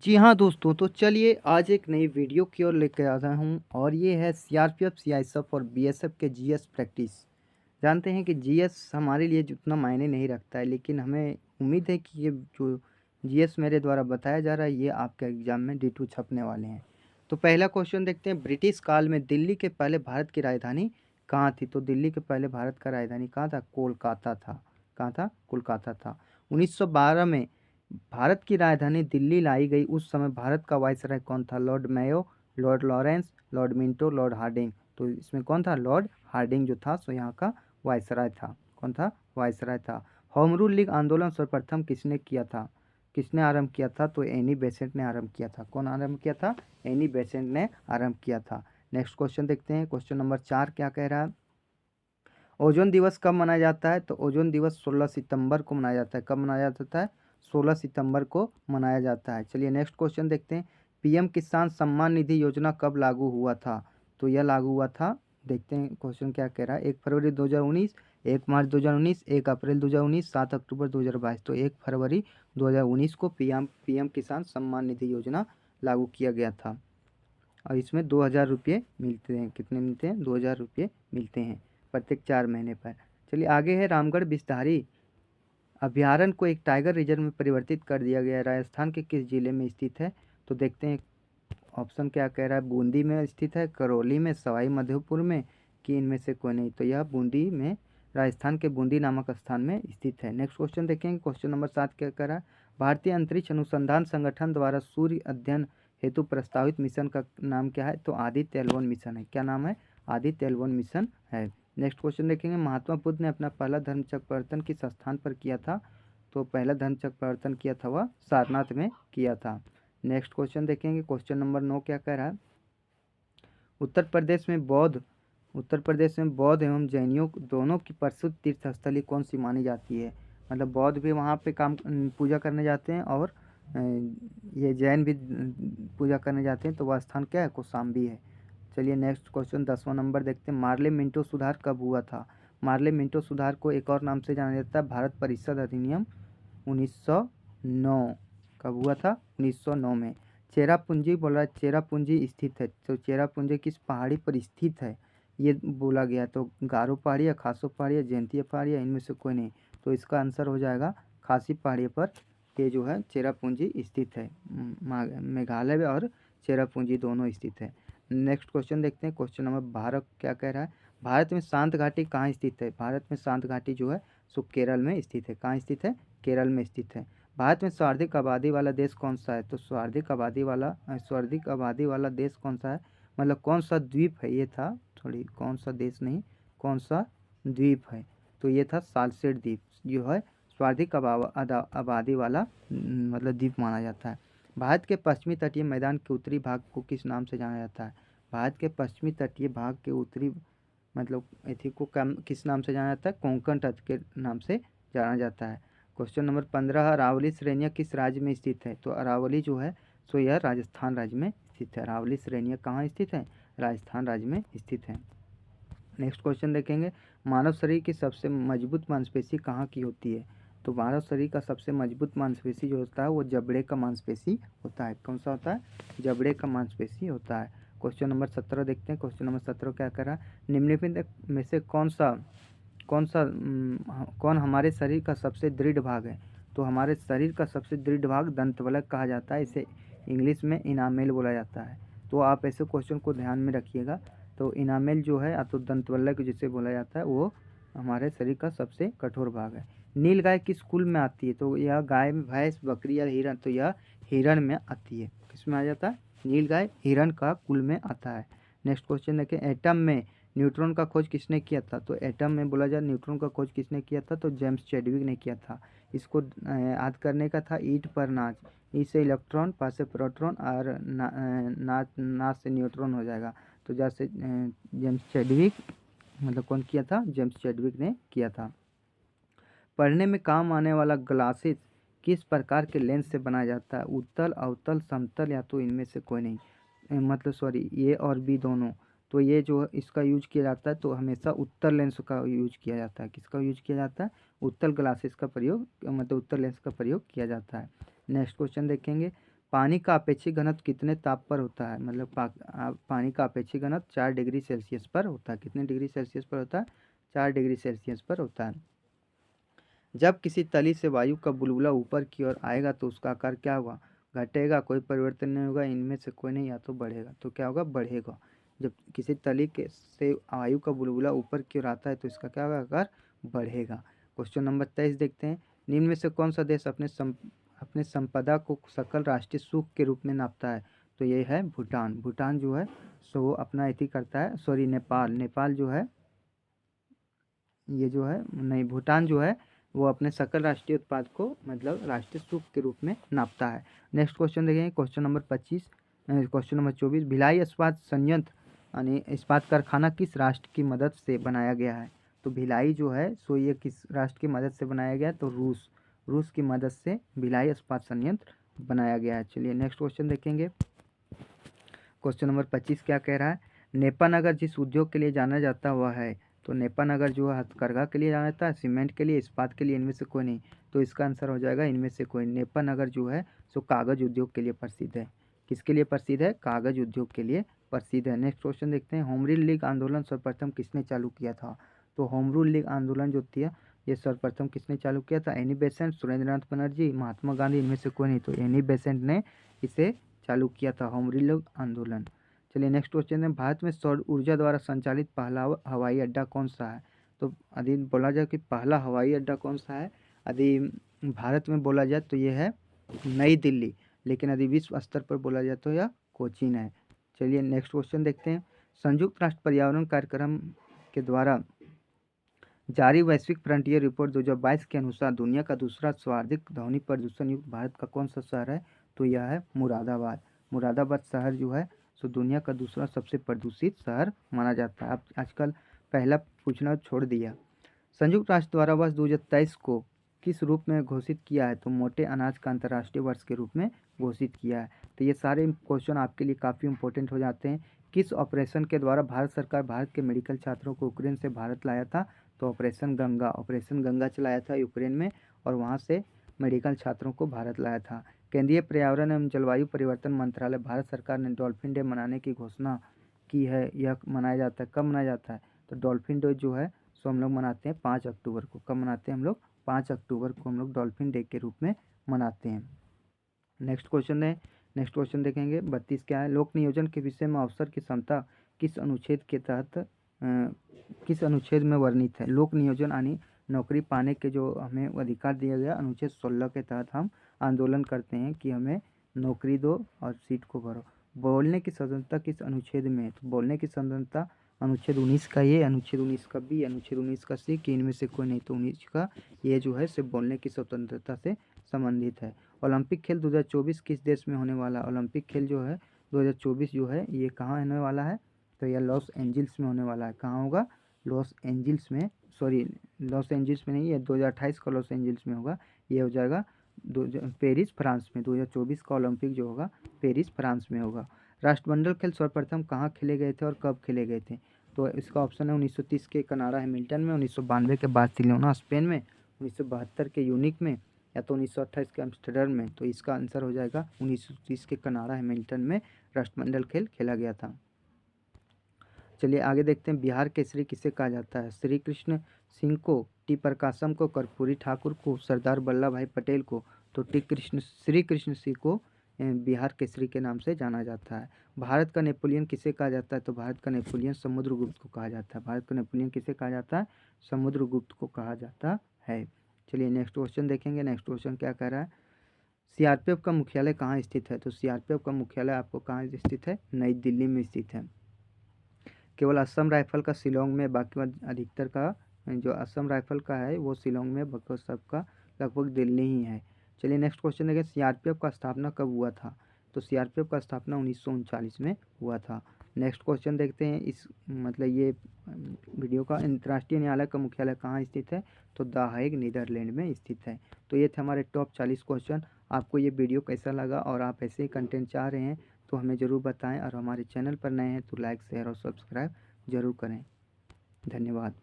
जी हाँ दोस्तों, तो चलिए आज एक नई वीडियो की ओर लेकर आ रहा हूँ और ये है सीआरपीएफ, सीआईएसएफ और बीएसएफ के जीएस प्रैक्टिस। जानते हैं कि जीएस हमारे लिए जितना मायने नहीं रखता है, लेकिन हमें उम्मीद है कि ये जो जीएस मेरे द्वारा बताया जा रहा है ये आपके एग्जाम में D2 छपने वाले हैं। तो पहला क्वेश्चन देखते हैं, ब्रिटिश काल में दिल्ली के पहले भारत की राजधानी कहाँ थी? तो दिल्ली के पहले भारत का राजधानी कहाँ था? कोलकाता था। कहाँ था? कोलकाता था। 1912 में भारत की राजधानी दिल्ली लाई गई। उस समय भारत का वायसराय कौन था? Lord Mayo, lord Lawrence, lord Minto, lord Hardinge. तो इसमें कौन था? लॉर्ड हार्डिंग जो था सो यहाँ का वायसराय था। कौन था? वायसराय था। होम रूल लीग आंदोलन सर्वप्रथम किसने किया था? किसने आरंभ किया था? तो एनी बेसेंट ने आरंभ किया था। कौन आरंभ किया था? एनी बेसेंट ने आरंभ किया था। नेक्स्ट क्वेश्चन देखते हैं। क्वेश्चन नंबर 4 क्या कह रहा है? ओजोन दिवस कब मनाया जाता है? तो ओजोन दिवस 16 सितंबर को मनाया जाता है। कब मनाया जाता है? 16 सितंबर को मनाया जाता है। चलिए नेक्स्ट क्वेश्चन देखते हैं। पीएम किसान सम्मान निधि योजना कब लागू हुआ था? तो यह लागू हुआ था, देखते हैं क्वेश्चन क्या कह रहा है। 1 फरवरी 2019, 1 मार्च 2019, 1 अप्रैल 2019, 7 अक्टूबर 2022। तो 1 फरवरी 2019 को पीएम किसान सम्मान निधि योजना लागू किया गया था और इसमें 2000 रुपये मिलते हैं। कितने मिलते हैं? 2000 रुपये मिलते हैं प्रत्येक 4 महीने पर। चलिए आगे है, रामगढ़ बिस्तारी अभयारण्य को एक टाइगर रिजर्व में परिवर्तित कर दिया गया है। राजस्थान के किस जिले में स्थित है? तो देखते हैं ऑप्शन क्या कह रहा है। बूंदी में स्थित है, करौली में, सवाई माधोपुर में, कि इनमें से कोई नहीं। तो यह बूंदी में, राजस्थान के बूंदी नामक स्थान में स्थित है। नेक्स्ट क्वेश्चन देखेंगे। क्वेश्चन नंबर 7 क्या कह रहा है? भारतीय अंतरिक्ष अनुसंधान संगठन द्वारा सूर्य अध्ययन हेतु प्रस्तावित मिशन का नाम क्या है? तो आदित्य L1 मिशन है। क्या नाम है? आदित्य L1 मिशन है। नेक्स्ट क्वेश्चन देखेंगे। महात्मा बुद्ध ने अपना पहला धर्म चक्र परिवर्तन किस स्थान पर किया था? तो पहला धर्म चक्र परिवर्तन किया था वह सारनाथ में किया था। नेक्स्ट क्वेश्चन देखेंगे। क्वेश्चन नंबर 9 क्या कह रहा है? उत्तर प्रदेश में बौद्ध एवं जैनियों दोनों की प्रसिद्ध तीर्थ स्थली कौन सी मानी जाती है? मतलब बौद्ध भी वहाँ पे पूजा करने जाते हैं और ये जैन भी पूजा करने जाते हैं। तो वह स्थान क्या है? कौशाम्बी है। चलिए नेक्स्ट क्वेश्चन 10वां नंबर देखते हैं। मार्ले मिंटो सुधार कब हुआ था? मार्ले मिंटो सुधार को एक और नाम से जाना जाता है भारत परिषद अधिनियम 1909। कब हुआ था? 1909 में। चेरापूंजी बोला, चेरापूंजी स्थित है। तो चेरापूंजी किस पहाड़ी पर स्थित है ये बोला गया? तो गारो पहाड़ी या खासो पहाड़ी या जयंतिया पहाड़ी या इनमें से कोई नहीं। तो इसका आंसर हो जाएगा खासी पहाड़ी पर ये जो है चेरापूंजी स्थित है। मेघालय और चेरापूंजी दोनों स्थित है। नेक्स्ट क्वेश्चन देखते हैं। क्वेश्चन नंबर 12 क्या कह रहा है? भारत में शांत घाटी कहाँ स्थित है? भारत में शांत घाटी जो है सो केरल में स्थित है। कहाँ स्थित है? केरल में स्थित है। भारत में सर्वाधिक आबादी वाला देश कौन सा है? तो सर्वाधिक आबादी वाला देश कौन सा है? मतलब कौन सा द्वीप है ये था, थोड़ी कौन सा देश नहीं, कौन सा द्वीप है? तो ये था सालसेट द्वीप जो है सर्वाधिक आबादी वाला मतलब द्वीप माना जाता है। भारत के पश्चिमी तटीय मैदान के उत्तरी भाग को किस नाम से जाना जाता है? भारत के पश्चिमी तटीय भाग के उत्तरी मतलब एथी को किस नाम से जाना जाता है? कोंकण तट के नाम से जाना जाता है। क्वेश्चन नंबर 15, अरावली श्रेणियाँ किस राज्य में स्थित है? तो अरावली जो है सो यह राजस्थान राज्य में स्थित है। अरावली श्रेणियाँ कहाँ स्थित है? राजस्थान राज्य में स्थित है। नेक्स्ट क्वेश्चन देखेंगे। मानव शरीर की सबसे मजबूत मांसपेशी कहाँ की होती है? तो मानव शरीर का सबसे मजबूत मांसपेशी जो होता है वो जबड़े का मांसपेशी होता है। कौन सा होता है? जबड़े का मांसपेशी होता है। क्वेश्चन नंबर 17 देखते हैं। क्वेश्चन नंबर 17 क्या कर रहा है? निम्नलिखित में से कौन हमारे शरीर का सबसे दृढ़ भाग है? तो हमारे शरीर का सबसे दृढ़ भाग दंतवलक कहा जाता है। इसे इंग्लिश में इनामेल बोला जाता है। तो आप ऐसे क्वेश्चन को ध्यान में रखिएगा। तो इनामेल जो है तो दंतवल्लक जिसे बोला जाता है वो हमारे शरीर का सबसे कठोर भाग है। नील गाय किस कुल में आती है? तो यह गाय, भैंस, बकरी या हिरण? तो यह हिरण में आती है। किस में आ जाता है? नील गाय हिरण का कुल में आता है। नेक्स्ट क्वेश्चन देखें। एटम में न्यूट्रॉन का खोज किसने किया था? तो एटम में बोला जाए न्यूट्रॉन का खोज किसने किया था? तो जेम्स चैडविक ने किया था। इसको याद करने का था। ईट पर नाच, ई से इलेक्ट्रॉन, पा से प्रोटॉन और ना से न्यूट्रॉन हो जाएगा। तो जैसे जेम्स चैडविक मतलब कौन किया था? जेम्स चैडविक ने किया था। पढ़ने में काम आने वाला ग्लासेस किस प्रकार के लेंस से बनाया जाता है? उत्तल, अवतल, समतल या तो इनमें से कोई नहीं। मतलब सॉरी, ए और बी दोनों। तो ये जो इसका यूज किया जाता है तो हमेशा उत्तल लेंस का यूज किया जाता है। किसका यूज किया जाता है? उत्तल ग्लासेस का प्रयोग मतलब उत्तल लेंस का प्रयोग किया जाता है। नेक्स्ट क्वेश्चन देखेंगे। पानी का अपेक्षित घनत्व कितने ताप पर होता है? मतलब पानी का अपेक्षित घनत्व 4 डिग्री सेल्सियस पर होता है। कितने डिग्री सेल्सियस पर होता है? 4 डिग्री सेल्सियस पर होता है। जब किसी तली से वायु का बुलबुला ऊपर की ओर आएगा तो उसका आकार क्या होगा? घटेगा, कोई परिवर्तन नहीं होगा, इनमें से कोई नहीं, या तो बढ़ेगा। तो क्या होगा? बढ़ेगा। जब किसी तली के से वायु का बुलबुला ऊपर की ओर आता है तो इसका क्या होगा? आकार बढ़ेगा। क्वेश्चन नंबर 23 देखते हैं। निम्न में से कौन सा देश अपने संपदा को सकल राष्ट्रीय सुख के रूप में नापता है? तो ये है भूटान। भूटान जो है सो वो अपना एथी करता है, सॉरी नेपाल जो है, ये जो है नहीं, भूटान जो है वो अपने सकल राष्ट्रीय उत्पाद को मतलब राष्ट्रीय सुख के रूप में नापता है। नेक्स्ट क्वेश्चन देखेंगे, question number 25, question number 24, Bhilai इस्पात संयंत्र यानी इस्पात कारखाना किस राष्ट्र की मदद से बनाया गया है? तो भिलाई जो है सो ये किस राष्ट्र की मदद से बनाया गया है? तो रूस की मदद से भिलाई इस्पात संयंत्र बनाया गया है। चलिए नेक्स्ट क्वेश्चन देखेंगे। क्वेश्चन नंबर 25 क्या कह रहा है? नेपानगर जिस उद्योग के लिए जाना जाता हुआ है, तो नेपानगर जो है हथकरघा के लिए जाना जाता है, सीमेंट के लिए, इस्पात के लिए, इनमें से कोई नहीं। तो इसका आंसर हो जाएगा इनमें से कोई। नेपानगर जो है सो कागज उद्योग के लिए प्रसिद्ध है। किसके लिए प्रसिद्ध है? कागज उद्योग के लिए प्रसिद्ध है। नेक्स्ट क्वेश्चन देखते हैं। होम रूल लीग आंदोलन सर्वप्रथम किसने चालू किया था? तो होम रूल लीग आंदोलन जो थी ये सर्वप्रथम किसने चालू किया था? एनी बेसेंट, सुरेंद्रनाथ बनर्जी, महात्मा गांधी, इनमें से कोई नहीं। तो एनी बेसेंट ने इसे चालू किया था, होम रूल आंदोलन। चलिए नेक्स्ट क्वेश्चन है। भारत में सौर ऊर्जा द्वारा संचालित पहला हवाई अड्डा कौन सा है? तो यदि बोला जाए कि पहला हवाई अड्डा कौन सा है, यदि भारत में बोला जाए तो ये है नई दिल्ली, लेकिन यदि विश्व स्तर पर बोला जाए तो यह कोचीन है। चलिए नेक्स्ट क्वेश्चन देखते हैं। संयुक्त राष्ट्र पर्यावरण कार्यक्रम के द्वारा जारी वैश्विक फ्रंटियर रिपोर्ट 2022 के अनुसार दुनिया का दूसरा सर्वाधिक ध्वनि प्रदूषण युक्त भारत का कौन सा शहर है? तो यह है मुरादाबाद। मुरादाबाद शहर जो है सो दुनिया का दूसरा सबसे प्रदूषित शहर माना जाता है। अब आजकल पहला पूछना छोड़ दिया। संयुक्त राष्ट्र द्वारा वर्ष 2023 को किस रूप में घोषित किया है? तो मोटे अनाज का अंतर्राष्ट्रीय वर्ष के रूप में घोषित किया है। तो ये सारे क्वेश्चन आपके लिए काफ़ी इंपॉर्टेंट हो जाते हैं। किस ऑपरेशन के द्वारा भारत सरकार भारत के मेडिकल छात्रों को यूक्रेन से भारत लाया था? तो ऑपरेशन गंगा चलाया था यूक्रेन में, और वहाँ से मेडिकल छात्रों को भारत लाया था। केंद्रीय पर्यावरण एवं जलवायु परिवर्तन मंत्रालय भारत सरकार ने डॉल्फिन डे मनाने की घोषणा की है। यह मनाया जाता है, कब मनाया जाता है? तो डॉल्फिन डे जो है सो हम लोग मनाते हैं 5 अक्टूबर को। कब मनाते हैं हम लोग? 5 अक्टूबर को हम लोग डॉल्फिन डे के रूप में मनाते हैं। नेक्स्ट क्वेश्चन है, नेक्स्ट क्वेश्चन देखेंगे। 32 क्या है? लोक नियोजन के विषय में अवसर की क्षमता किस अनुच्छेद के तहत किस अनुच्छेद में वर्णित है? लोक नियोजन यानी नौकरी पाने के जो हमें अधिकार दिया गया अनुच्छेद 16 के तहत हम आंदोलन करते हैं कि हमें नौकरी दो और सीट को भरो। बोलने की स्वतंत्रता किस अनुच्छेद में है? तो बोलने की स्वतंत्रता अनुच्छेद 19 का ये, अनुच्छेद 19 का बी, अनुच्छेद 19 का सी, कि इनमें से कोई नहीं। तो 19 का ये जो है सिर्फ बोलने की स्वतंत्रता से संबंधित है। ओलंपिक खेल 2024 किस देश में होने वाला? ओलंपिक खेल जो है 2024 जो है ये कहाँ होने वाला है? तो यह लॉस एंजिल्स में होने वाला है। कहाँ होगा? लॉस एंजिल्स में, सॉरी लॉस एंजिल्स में नहीं, ये 2028 का लॉस एंजिल्स में होगा। ये हो जाएगा पेरिस फ्रांस में। 2024 का ओलंपिक जो होगा पेरिस फ्रांस में होगा। राष्ट्रमंडल खेल सर्वप्रथम कहाँ खेले गए थे और कब खेले गए थे? तो इसका ऑप्शन है 1930 के कनाडा हैमिल्टन में, 1992 के बार्सिलोना स्पेन में, 1972 के यूनिक में, या तो 1928 के एम्स्टर्डम में। तो इसका आंसर हो जाएगा 1930 के कनाडा हैमिल्टन में राष्ट्रमंडल खेल खेला गया था। चलिए आगे देखते हैं। बिहार केसरी किसे कहा जाता है? श्री कृष्ण सिंह को, टी प्रकाशम को, कर्पूरी ठाकुर को, सरदार वल्लभ भाई पटेल को। तो श्री कृष्ण सिंह को बिहार केसरी के नाम से जाना जाता है। भारत का नेपोलियन किसे कहा जाता है? तो भारत का नेपोलियन समुद्रगुप्त को कहा जाता है। भारत का नेपोलियन किसे कहा जाता है? समुद्रगुप्त को कहा जाता है। चलिए नेक्स्ट क्वेश्चन देखेंगे। नेक्स्ट क्वेश्चन क्या कह रहा है? सीआरपीएफ का मुख्यालय कहाँ स्थित है? तो सीआरपीएफ का मुख्यालय आपको कहाँ स्थित है? नई दिल्ली में स्थित है। केवल असम राइफल का शिलोंग में, बाकी अधिकतर का जो असम राइफल का है वो शिलोंग में, बाकी सबका लगभग दिल्ली ही है। चलिए नेक्स्ट क्वेश्चन देखें। सीआरपीएफ का स्थापना कब हुआ था? तो सीआरपीएफ का स्थापना 1939 में हुआ था। नेक्स्ट क्वेश्चन देखते हैं। इस मतलब ये वीडियो का अंतर्राष्ट्रीय न्यायालय का मुख्यालय कहाँ स्थित है? तो द हेग नीदरलैंड में स्थित है। तो ये थे हमारे टॉप 40 क्वेश्चन। आपको ये वीडियो कैसा लगा और आप ऐसे ही कंटेंट चाह रहे हैं तो हमें ज़रूर बताएं, और हमारे चैनल पर नए हैं तो लाइक शेयर और सब्सक्राइब ज़रूर करें। धन्यवाद।